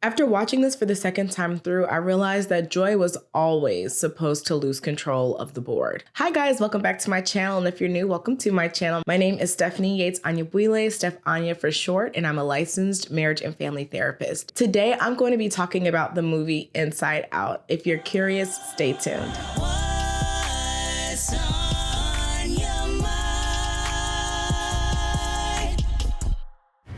After watching this for the second time through, I realized that Joy was always supposed to lose control of the board. Hi guys, welcome back to my channel. And if you're new, welcome to my channel. My name is Stephanie Yates Anya, Steph Anya for short, and I'm a licensed marriage and family therapist. Today, I'm going to be talking about the movie Inside Out. If you're curious, stay tuned.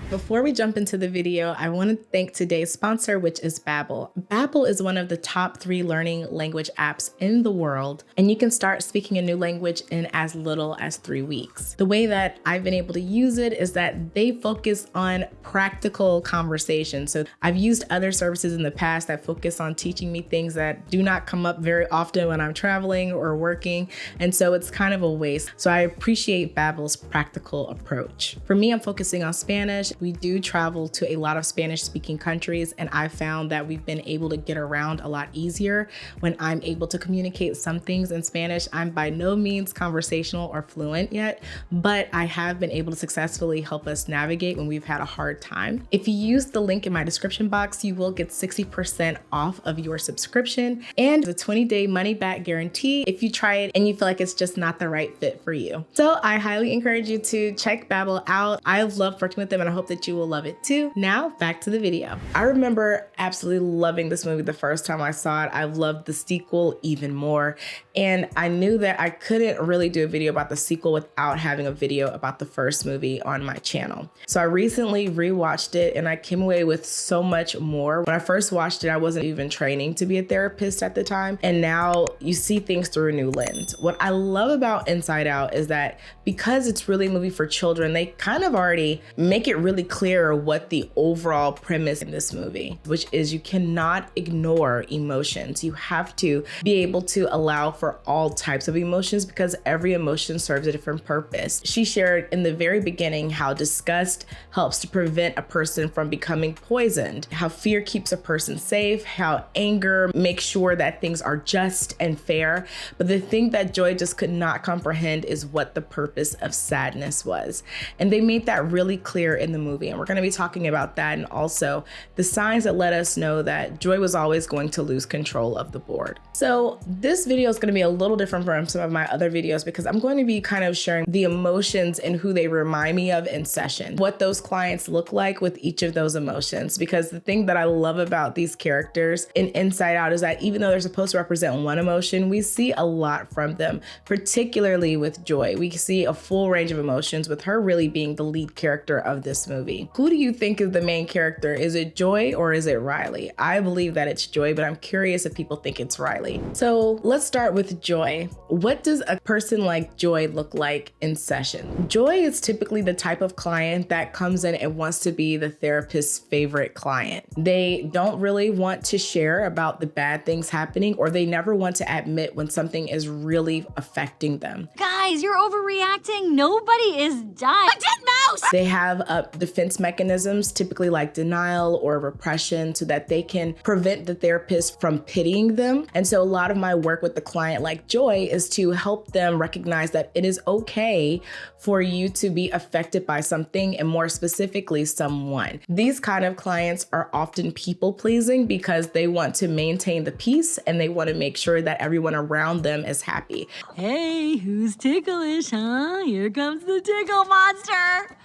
Before we jump into the video, I want to thank today's sponsor, which is Babbel. Babbel is one of the top 3 learning language apps in the world, and you can start speaking a new language in as little as 3 weeks. The way that I've been able to use it is that they focus on practical conversation. So I've used other services in the past that focus on teaching me things that do not come up very often when I'm traveling or working, and so it's kind of a waste. So I appreciate Babbel's practical approach. For me, I'm focusing on Spanish. We do travel to a lot of Spanish-speaking countries, and I found that we've been able to get around a lot easier when I'm able to communicate some things in Spanish. I'm by no means conversational or fluent yet, but I have been able to successfully help us navigate when we've had a hard time. If you use the link in my description box, you will get 60% off of your subscription and the 20-day money-back guarantee if you try it and you feel like it's just not the right fit for you. So I highly encourage you to check Babbel out. I've loved working with them, and I hope that you will love it too. Now back to the video. I remember absolutely loving this movie the first time I saw it. I've loved the sequel even more. And I knew that I couldn't really do a video about the sequel without having a video about the first movie on my channel. So I recently rewatched it and I came away with so much more. When I first watched it, I wasn't even training to be a therapist at the time. And now you see things through a new lens. What I love about Inside Out is that because it's really a movie for children, they kind of already make it really clear what the overall premise in this movie, which is you cannot ignore emotions. You have to be able to allow for all types of emotions because every emotion serves a different purpose. She shared in the very beginning how disgust helps to prevent a person from becoming poisoned, how fear keeps a person safe, how anger makes sure that things are just and fair. But the thing that Joy just could not comprehend is what the purpose of sadness was. And they made that really clear in the movie. And we're going to be talking about that and also the signs that let us know that Joy was always going to lose control of the board. So this video is going to be a little different from some of my other videos because I'm going to be kind of sharing the emotions and who they remind me of in session, what those clients look like with each of those emotions. Because the thing that I love about these characters in Inside Out is that even though they're supposed to represent one emotion, we see a lot from them, particularly with Joy. We see a full range of emotions with her really being the lead character of this movie. Who do you think is the main character? Is it Joy or is it Riley? I believe that it's Joy, but I'm curious if people think it's Riley. So let's start with Joy. What does a person like Joy look like in session? Joy is typically the type of client that comes in and wants to be the therapist's favorite client. They don't really want to share about the bad things happening, or they never want to admit when something is really affecting them. Guys, you're overreacting. Nobody is dying. A dead mouse! They have defense mechanisms, typically like denial or repression, so that they can prevent the therapist from pitying them. And so a lot of my work with the client like Joy is to help them recognize that it is okay for you to be affected by something, and more specifically, someone. These kind of clients are often people pleasing because they want to maintain the peace and they want to make sure that everyone around them is happy. Hey, who's ticklish, huh? Here comes the tickle monster.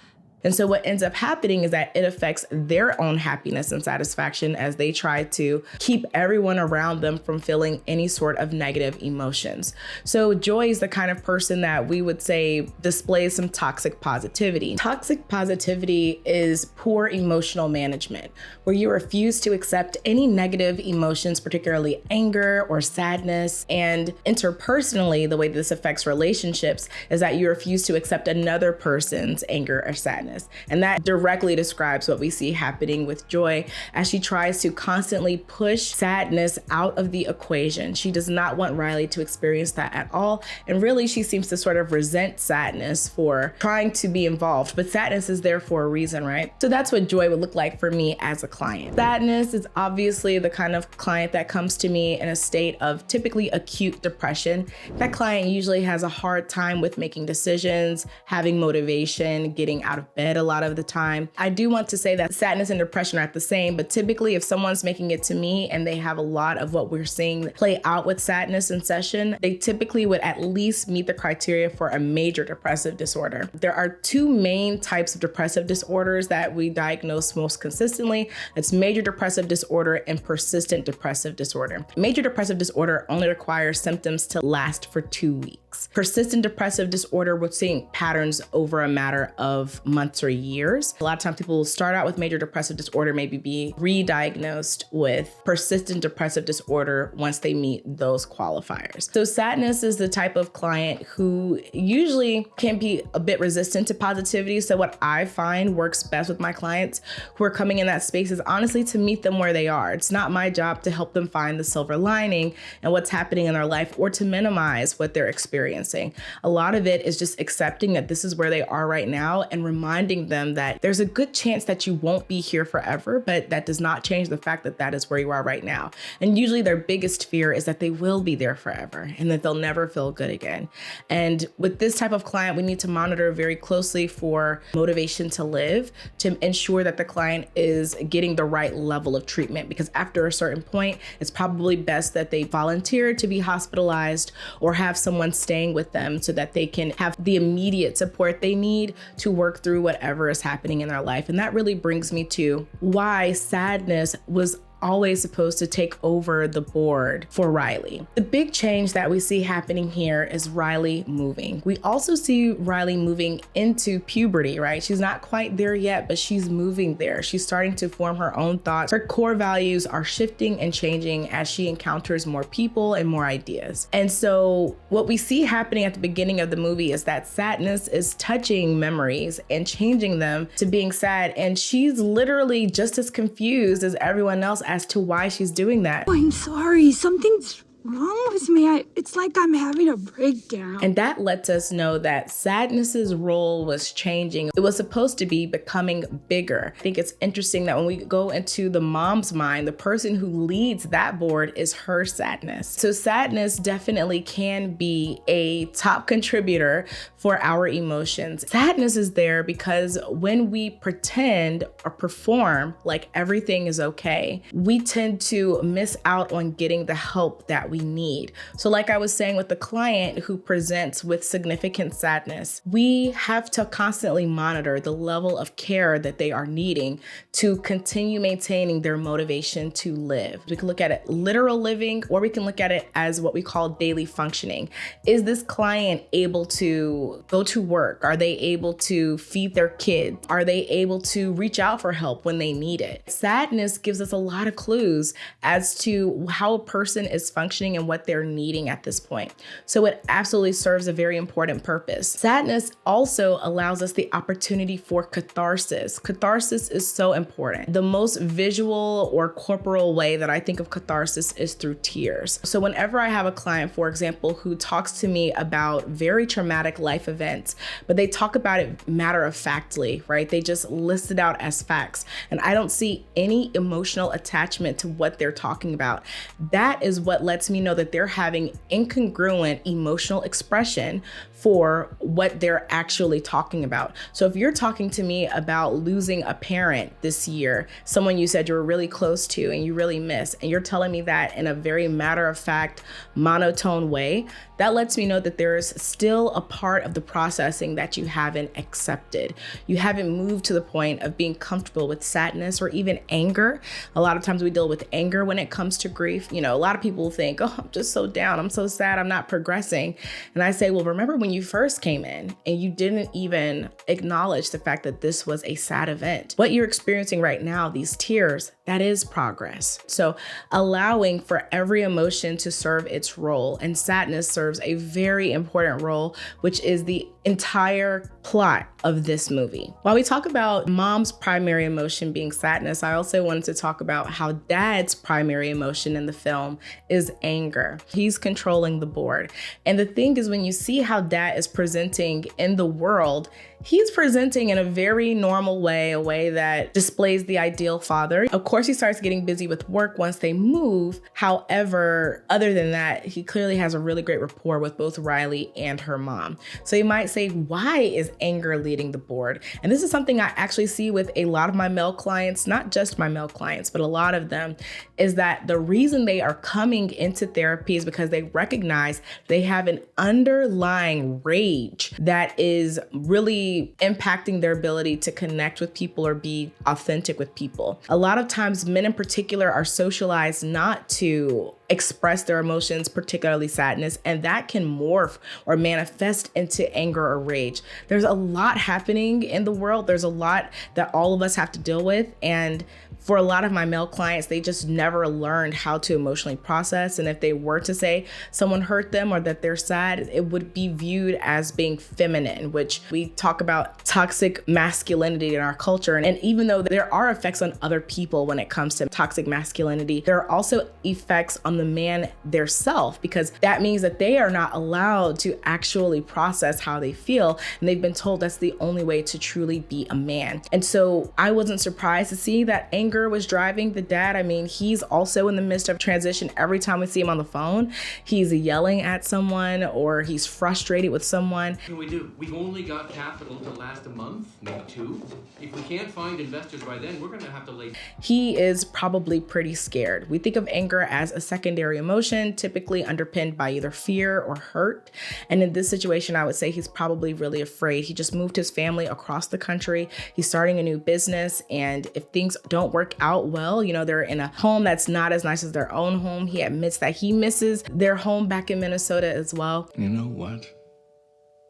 And so what ends up happening is that it affects their own happiness and satisfaction as they try to keep everyone around them from feeling any sort of negative emotions. So Joy is the kind of person that we would say displays some toxic positivity. Toxic positivity is poor emotional management, where you refuse to accept any negative emotions, particularly anger or sadness. And interpersonally, the way this affects relationships is that you refuse to accept another person's anger or sadness. And that directly describes what we see happening with Joy as she tries to constantly push sadness out of the equation. She does not want Riley to experience that at all. And really, she seems to sort of resent sadness for trying to be involved. But sadness is there for a reason, right? So that's what Joy would look like for me as a client. Sadness is obviously the kind of client that comes to me in a state of typically acute depression. That client usually has a hard time with making decisions, having motivation, getting out of bed, bed a lot of the time. I do want to say that sadness and depression are the same, but typically if someone's making it to me and they have a lot of what we're seeing play out with sadness in session, they typically would at least meet the criteria for a major depressive disorder. There are two main types of depressive disorders that we diagnose most consistently. It's major depressive disorder and persistent depressive disorder. Major depressive disorder only requires symptoms to last for 2 weeks. Persistent depressive disorder, we're seeing patterns over a matter of months or years. A lot of times people will start out with major depressive disorder, maybe be re-diagnosed with persistent depressive disorder once they meet those qualifiers. So sadness is the type of client who usually can be a bit resistant to positivity. So what I find works best with my clients who are coming in that space is honestly to meet them where they are. It's not my job to help them find the silver lining and what's happening in their life or to minimize what they're experiencing. A lot of it is just accepting that this is where they are right now and reminding them that there's a good chance that you won't be here forever, but that does not change the fact that that is where you are right now. And usually their biggest fear is that they will be there forever and that they'll never feel good again. And with this type of client, we need to monitor very closely for motivation to live to ensure that the client is getting the right level of treatment, because after a certain point, it's probably best that they volunteer to be hospitalized or have someone staying with them so that they can have the immediate support they need to work through whatever is happening in their life. And that really brings me to why sadness was always supposed to take over the board for Riley. The big change that we see happening here is Riley moving. We also see Riley moving into puberty, right? She's not quite there yet, but she's moving there. She's starting to form her own thoughts. Her core values are shifting and changing as she encounters more people and more ideas. And so what we see happening at the beginning of the movie is that sadness is touching memories and changing them to being sad. And she's literally just as confused as everyone else as to why she's doing that. Oh, I'm sorry. Something's wrong with me. It's like I'm having a breakdown. And that lets us know that sadness's role was changing. It was supposed to be becoming bigger. I think it's interesting that when we go into the mom's mind, the person who leads that board is her sadness. So sadness definitely can be a top contributor for our emotions. Sadness is there because when we pretend or perform like everything is okay, we tend to miss out on getting the help that we need. So like I was saying with the client who presents with significant sadness, we have to constantly monitor the level of care that they are needing to continue maintaining their motivation to live. We can look at it literal living, or we can look at it as what we call daily functioning. Is this client able to go to work? Are they able to feed their kids? Are they able to reach out for help when they need it? Sadness gives us a lot of clues as to how a person is functioning and what they're needing at this point. So it absolutely serves a very important purpose. Sadness also allows us the opportunity for catharsis. Catharsis is so important. The most visual or corporal way that I think of catharsis is through tears. So whenever I have a client, for example, who talks to me about very traumatic life events, but they talk about it matter-of-factly, right? They just list it out as facts. And I don't see any emotional attachment to what they're talking about. That is what lets me know that they're having incongruent emotional expression for what they're actually talking about. So if you're talking to me about losing a parent this year, someone you said you were really close to and you really miss, and you're telling me that in a very matter-of-fact, monotone way, that lets me know that there's still a part of the processing that you haven't accepted. You haven't moved to the point of being comfortable with sadness or even anger. A lot of times we deal with anger when it comes to grief. You know, a lot of people think, oh, I'm just so down. I'm so sad. I'm not progressing. And I say, well, remember when you first came in and you didn't even acknowledge the fact that this was a sad event. What you're experiencing right now, these tears, that is progress. So allowing for every emotion to serve its role, and sadness serves a very important role, which is the entire plot of this movie. While we talk about mom's primary emotion being sadness, I also wanted to talk about how dad's primary emotion in the film is anger. He's controlling the board. And the thing is, when you see how dad is presenting in the world, He's presenting in a very normal way, a way that displays the ideal father. Of course, he starts getting busy with work once they move. However, other than that, he clearly has a really great rapport with both Riley and her mom. So you might say, why is anger leading the board? And this is something I actually see with a lot of my male clients, not just my male clients, but a lot of them, is that the reason they are coming into therapy is because they recognize they have an underlying rage that is really impacting their ability to connect with people or be authentic with people. A lot of times, men in particular are socialized not to express their emotions, particularly sadness, and that can morph or manifest into anger or rage. There's a lot happening in the world. There's a lot that all of us have to deal with. And for a lot of my male clients, they just never learned how to emotionally process. And if they were to say someone hurt them or that they're sad, it would be viewed as being feminine, which we talk about toxic masculinity in our culture. And even though there are effects on other people when it comes to toxic masculinity, there are also effects on the man theirself, because that means that they are not allowed to actually process how they feel. And they've been told that's the only way to truly be a man. And so I wasn't surprised to see that anger was driving the dad. I mean, he's also in the midst of transition. Every time we see him on the phone, he's yelling at someone or he's frustrated with someone. What can we do? We've only got capital to last a month, maybe 2. If we can't find investors by then, we're gonna have to lay. He is probably pretty scared. We think of anger as a secondary emotion, typically underpinned by either fear or hurt. And in this situation, I would say he's probably really afraid. He just moved his family across the country. He's starting a new business. And if things don't work out well, they're in a home that's not as nice as their own home. He admits that he misses their home back in Minnesota as well. You know what?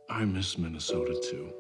I miss Minnesota too.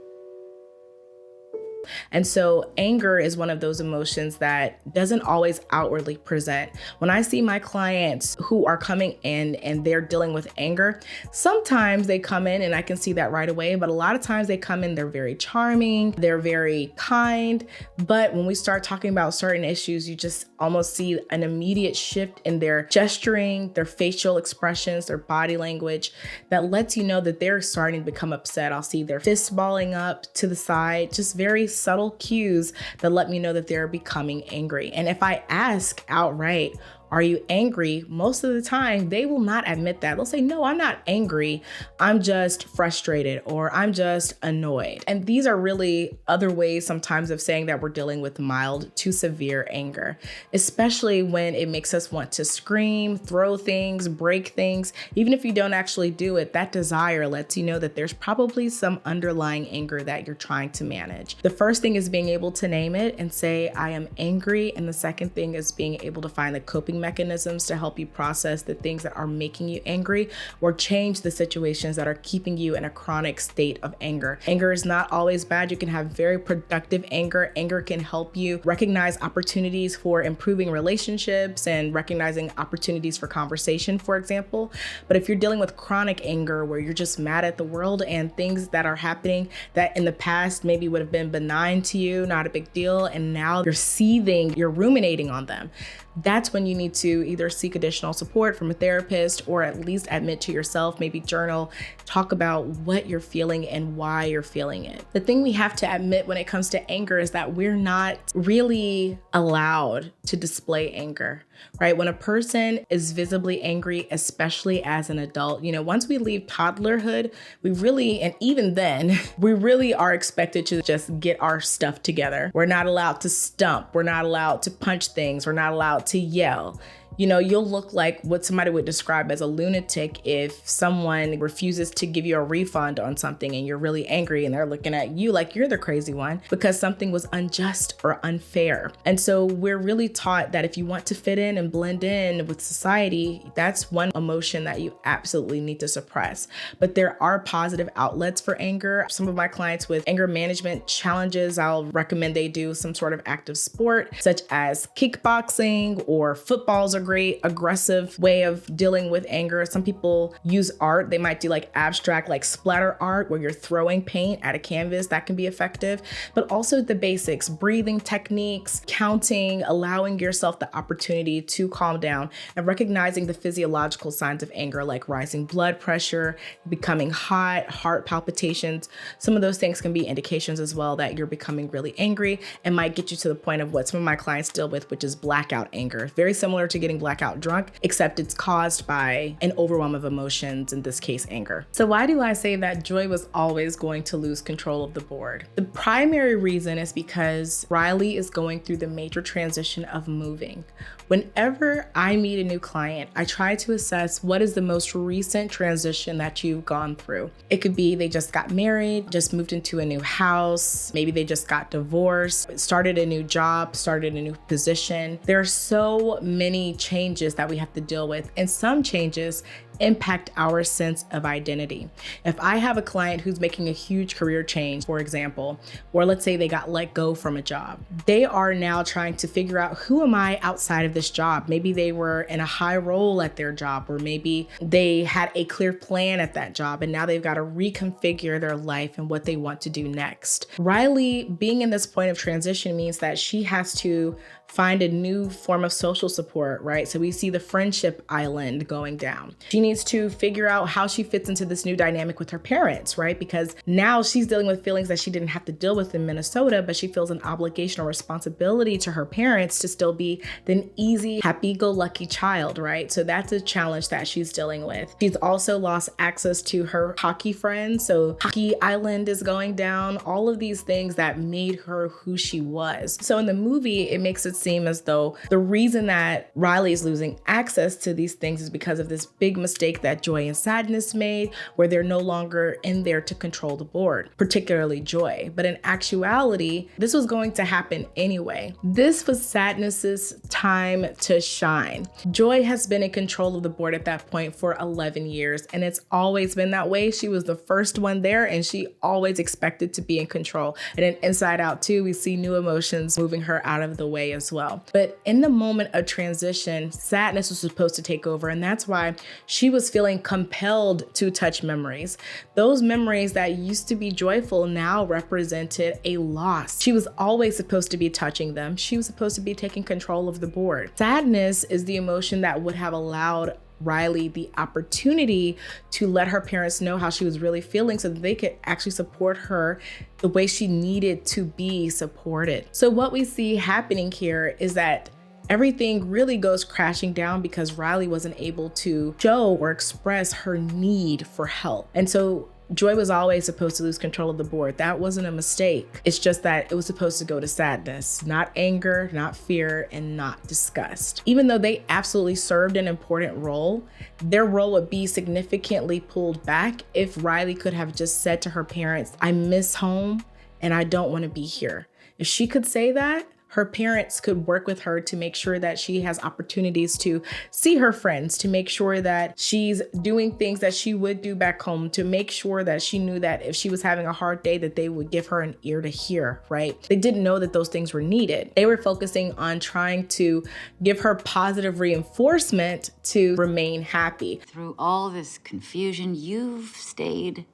And so anger is one of those emotions that doesn't always outwardly present. When I see my clients who are coming in and they're dealing with anger, sometimes they come in and I can see that right away, but a lot of times they come in, they're very charming, they're very kind. But when we start talking about certain issues, you just almost see an immediate shift in their gesturing, their facial expressions, their body language that lets you know that they're starting to become upset. I'll see their fists balling up to the side, just very subtle cues that let me know that they're becoming angry. And if I ask outright, are you angry? Most of the time, they will not admit that. They'll say, no, I'm not angry. I'm just frustrated or I'm just annoyed. And these are really other ways sometimes of saying that we're dealing with mild to severe anger, especially when it makes us want to scream, throw things, break things. Even if you don't actually do it, that desire lets you know that there's probably some underlying anger that you're trying to manage. The first thing is being able to name it and say, I am angry. And the second thing is being able to find the coping mechanisms to help you process the things that are making you angry or change the situations that are keeping you in a chronic state of anger. Anger is not always bad. You can have very productive anger. Anger can help you recognize opportunities for improving relationships and recognizing opportunities for conversation, for example. But if you're dealing with chronic anger where you're just mad at the world and things that are happening that in the past maybe would have been benign to you, not a big deal, and now you're seething, you're ruminating on them, that's when you need to either seek additional support from a therapist or at least admit to yourself, maybe journal, talk about what you're feeling and why you're feeling it. The thing we have to admit when it comes to anger is that we're not really allowed to display anger, right? When a person is visibly angry, especially as an adult, once we leave toddlerhood, we really, and even then, we really are expected to just get our stuff together. We're not allowed to stump. We're not allowed to punch things. We're not allowed to yell. You'll look like what somebody would describe as a lunatic if someone refuses to give you a refund on something and you're really angry and they're looking at you like you're the crazy one because something was unjust or unfair. And so we're really taught that if you want to fit in and blend in with society, that's one emotion that you absolutely need to suppress. But there are positive outlets for anger. Some of my clients with anger management challenges, I'll recommend they do some sort of active sport, such as kickboxing or footballs are great aggressive way of dealing with anger. Some people use art. They might do like abstract, like splatter art where you're throwing paint at a canvas. That can be effective. But also the basics, breathing techniques, counting, allowing yourself the opportunity to calm down, and recognizing the physiological signs of anger like rising blood pressure, becoming hot, heart palpitations. Some of those things can be indications as well that you're becoming really angry and might get you to the point of what some of my clients deal with, which is blackout anger. Very similar to getting blackout drunk, except it's caused by an overwhelm of emotions, in this case, anger. So why do I say that Joy was always going to lose control of the board? The primary reason is because Riley is going through the major transition of moving. Whenever I meet a new client, I try to assess what is the most recent transition that you've gone through. It could be they just got married, just moved into a new house, maybe they just got divorced, started a new job, started a new position. There are so many changes that we have to deal with, and some changes impact our sense of identity. If I have a client who's making a huge career change, for example, or let's say they got let go from a job, they are now trying to figure out, who am I outside of this job? Maybe they were in a high role at their job, or maybe they had a clear plan at that job, and now they've got to reconfigure their life and what they want to do next. Riley being in this point of transition means that she has to find a new form of social support, right? So we see the friendship island going down. She needs to figure out how she fits into this new dynamic with her parents, right? Because now she's dealing with feelings that she didn't have to deal with in Minnesota, but she feels an obligation or responsibility to her parents to still be the easy, happy-go-lucky child, right? So that's a challenge that she's dealing with. She's also lost access to her hockey friends. So hockey island is going down, all of these things that made her who she was. So in the movie, it makes it seem as though the reason that Riley is losing access to these things is because of this big mistake that Joy and Sadness made, where they're no longer in there to control the board, particularly Joy. But in actuality, this was going to happen anyway. This was Sadness's time to shine. Joy has been in control of the board at that point for 11 years, and it's always been that way. She was the first one there, and she always expected to be in control. And in Inside Out 2, we see new emotions moving her out of the way as well. But in the moment of transition, Sadness was supposed to take over, and that's why she was feeling compelled to touch memories. Those memories that used to be joyful now represented a loss. She was always supposed to be touching them. She was supposed to be taking control of the board. Sadness is the emotion that would have allowed Riley the opportunity to let her parents know how she was really feeling so that they could actually support her the way she needed to be supported. So what we see happening here is that everything really goes crashing down because Riley wasn't able to show or express her need for help. And so Joy was always supposed to lose control of the board. That wasn't a mistake. It's just that it was supposed to go to Sadness, not anger, not fear, and not disgust. Even though they absolutely served an important role, their role would be significantly pulled back if Riley could have just said to her parents, I miss home and I don't want to be here. If she could say that, her parents could work with her to make sure that she has opportunities to see her friends, to make sure that she's doing things that she would do back home, to make sure that she knew that if she was having a hard day, that they would give her an ear to hear, right? They didn't know that those things were needed. They were focusing on trying to give her positive reinforcement to remain happy. Through all this confusion, you've stayed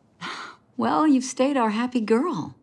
our happy girl.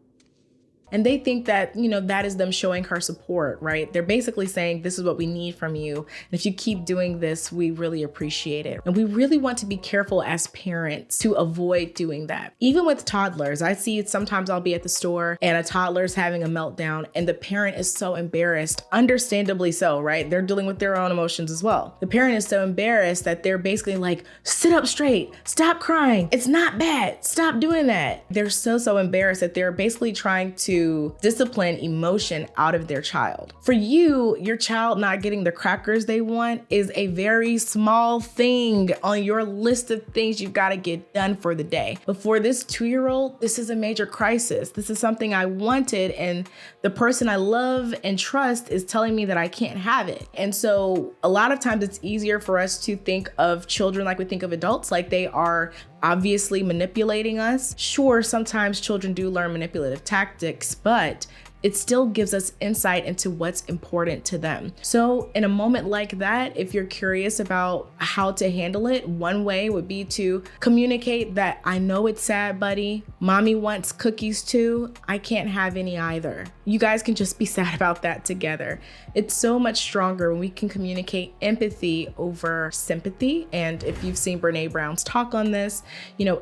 And they think that, that is them showing her support, right? They're basically saying, this is what we need from you. And if you keep doing this, we really appreciate it. And we really want to be careful as parents to avoid doing that. Even with toddlers, I see it sometimes. I'll be at the store and a toddler's having a meltdown and the parent is so embarrassed, understandably so, right? They're dealing with their own emotions as well. The parent is so embarrassed that they're basically like, sit up straight, stop crying. It's not bad. Stop doing that. They're so embarrassed that they're basically trying to discipline emotion out of their child. For you, your child not getting the crackers they want is a very small thing on your list of things you've got to get done for the day. But for this 2-year-old, this is a major crisis. This is something I wanted, and the person I love and trust is telling me that I can't have it. And so a lot of times it's easier for us to think of children like we think of adults, like they are obviously manipulating us. Sure, sometimes children do learn manipulative tactics, but it still gives us insight into what's important to them. So in a moment like that, if you're curious about how to handle it, one way would be to communicate that I know it's sad, buddy. Mommy wants cookies too. I can't have any either. You guys can just be sad about that together. It's so much stronger when we can communicate empathy over sympathy. And if you've seen Brene Brown's talk on this,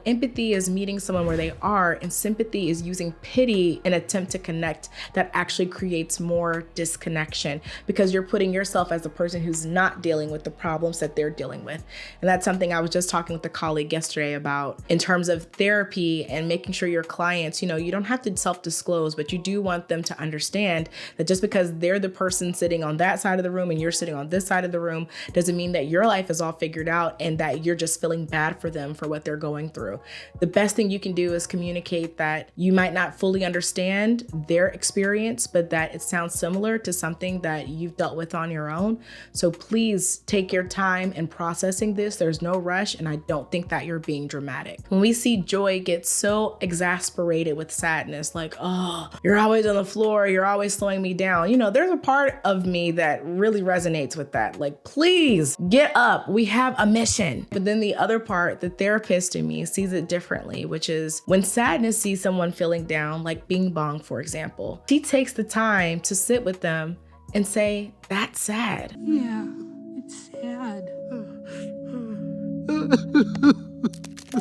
empathy is meeting someone where they are, and sympathy is using pity in an attempt to connect that actually creates more disconnection because you're putting yourself as the person who's not dealing with the problems that they're dealing with. And that's something I was just talking with a colleague yesterday about in terms of therapy and making sure your clients, you don't have to self-disclose, but you do want them to understand that just because they're the person sitting on that side of the room and you're sitting on this side of the room doesn't mean that your life is all figured out and that you're just feeling bad for them for what they're going through. The best thing you can do is communicate that you might not fully understand their experience, but that it sounds similar to something that you've dealt with on your own. So please take your time in processing this. There's no rush, and I don't think that you're being dramatic. When we see Joy get so exasperated with sadness, like, oh, you're always on the floor, you're always slowing me down. There's a part of me that really resonates with that. Like, please get up. We have a mission. But then the other part, the therapist in me sees it differently, which is when sadness sees someone feeling down, like Bing Bong, for example, she takes the time to sit with them and say, that's sad. Yeah, it's sad.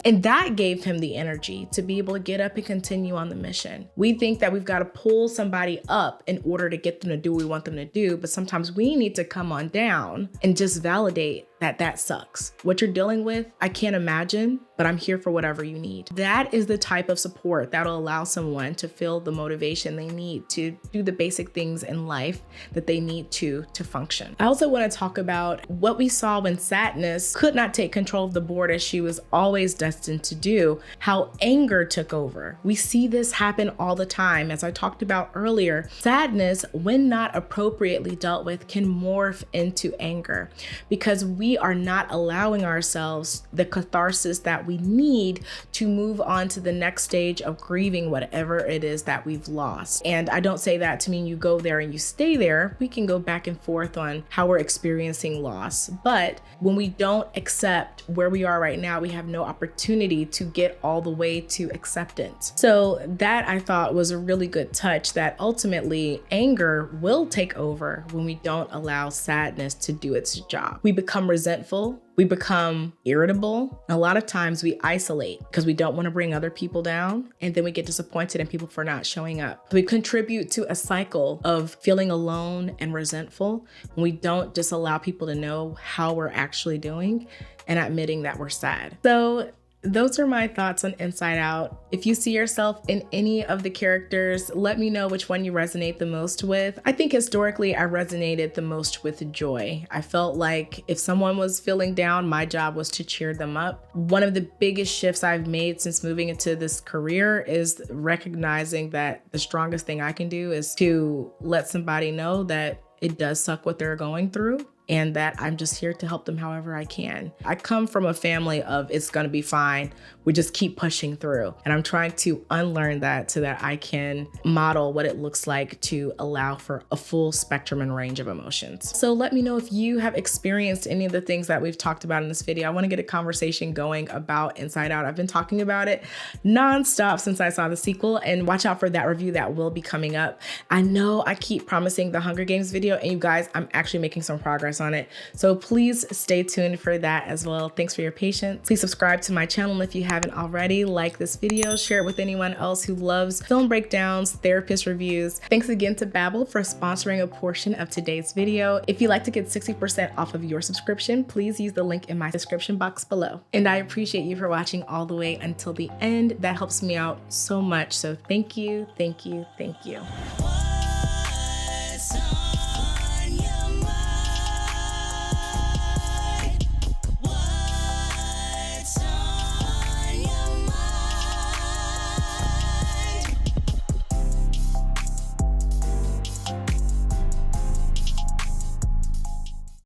And that gave him the energy to be able to get up and continue on the mission. We think that we've got to pull somebody up in order to get them to do what we want them to do, but sometimes we need to come on down and just validate that sucks. What you're dealing with, I can't imagine, but I'm here for whatever you need. That is the type of support that'll allow someone to feel the motivation they need to do the basic things in life that they need to function. I also want to talk about what we saw when sadness could not take control of the board as she was always destined to do, how anger took over. We see this happen all the time. As I talked about earlier, sadness, when not appropriately dealt with, can morph into anger because we are not allowing ourselves the catharsis that we need to move on to the next stage of grieving whatever it is that we've lost. And I don't say that to mean you go there and you stay there. We can go back and forth on how we're experiencing loss. But when we don't accept where we are right now, we have no opportunity to get all the way to acceptance. So that I thought was a really good touch, that ultimately anger will take over when we don't allow sadness to do its job. We become resentful. We become irritable. A lot of times we isolate because we don't want to bring other people down. And then we get disappointed in people for not showing up. We contribute to a cycle of feeling alone and resentful when we don't just allow people to know how we're actually doing and admitting that we're sad. So those are my thoughts on Inside Out. If you see yourself in any of the characters, let me know which one you resonate the most with. I think historically, I resonated the most with Joy. I felt like if someone was feeling down, my job was to cheer them up. One of the biggest shifts I've made since moving into this career is recognizing that the strongest thing I can do is to let somebody know that it does suck what they're going through, and that I'm just here to help them however I can. I come from a family of it's gonna be fine. We just keep pushing through. And I'm trying to unlearn that so that I can model what it looks like to allow for a full spectrum and range of emotions. So let me know if you have experienced any of the things that we've talked about in this video. I wanna get a conversation going about Inside Out. I've been talking about it nonstop since I saw the sequel, and watch out for that review that will be coming up. I know I keep promising the Hunger Games video, and you guys, I'm actually making some progress on it. So please stay tuned for that as well. Thanks for your patience. Please subscribe to my channel if you haven't already. Like this video, share it with anyone else who loves film breakdowns, therapist reviews. Thanks again to Babbel for sponsoring a portion of today's video. If you'd like to get 60% off of your subscription, please use the link in my description box below. And I appreciate you for watching all the way until the end. That helps me out so much. So thank you, thank you, thank you.